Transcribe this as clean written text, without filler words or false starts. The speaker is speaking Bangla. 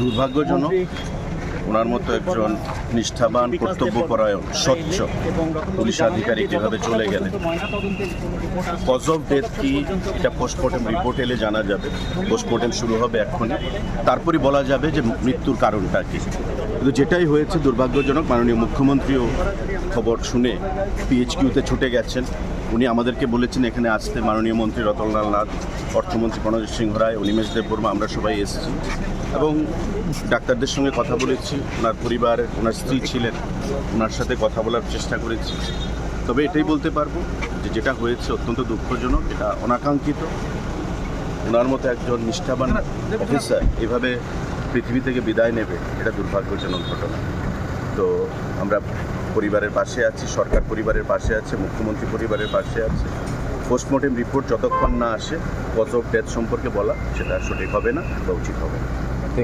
দুর্ভাগ্যজনক ওনার মতো একজন নিষ্ঠাবান কর্তব্যপরায়ণ স্বচ্ছ পুলিশ আধিকারিক যেভাবে চলে গেলেন। কজ অফ ডেথ কি এটা পোস্টমর্টেম রিপোর্ট এলে জানা যাবে। পোস্টমর্টেম শুরু হবে এক্ষুনি, তারপরই বলা যাবে যে মৃত্যুর কারণটা কি। কিন্তু যেটাই হয়েছে দুর্ভাগ্যজনক। মাননীয় মুখ্যমন্ত্রীও খবর শুনে পিএইচকিউতে ছুটে গেছেন। উনি আমাদেরকে বলেছেন এখানে আসতে। মাননীয় মন্ত্রী রতনলাল নাথ, অর্থমন্ত্রী প্রণজিৎ সিংহ রায়, অনিমেষ দেববর্মা, আমরা সবাই এসেছি এবং ডাক্তারদের সঙ্গে কথা বলেছি। ওনার পরিবার, ওনার স্ত্রী ছিলেন, ওনার সাথে কথা বলার চেষ্টা করেছি। তবে এটাই বলতে পারবো যে যেটা হয়েছে অত্যন্ত দুঃখজনক, এটা অনাকাঙ্ক্ষিত। ওনার মতো একজন নিষ্ঠাবান অফিসার এভাবে পৃথিবী থেকে বিদায় নেবে, এটা দুর্ভাগ্যজনক ঘটনা। তো আমরা পরিবারের পাশে আছি, সরকার পরিবারের পাশে আছে, মুখ্যমন্ত্রী পরিবারের পাশে আছে। পোস্টমর্টেম রিপোর্ট যতক্ষণ না আসে কজ অফ ডেথ সম্পর্কে বলা সেটা সঠিক হবে না বা উচিত হবে না।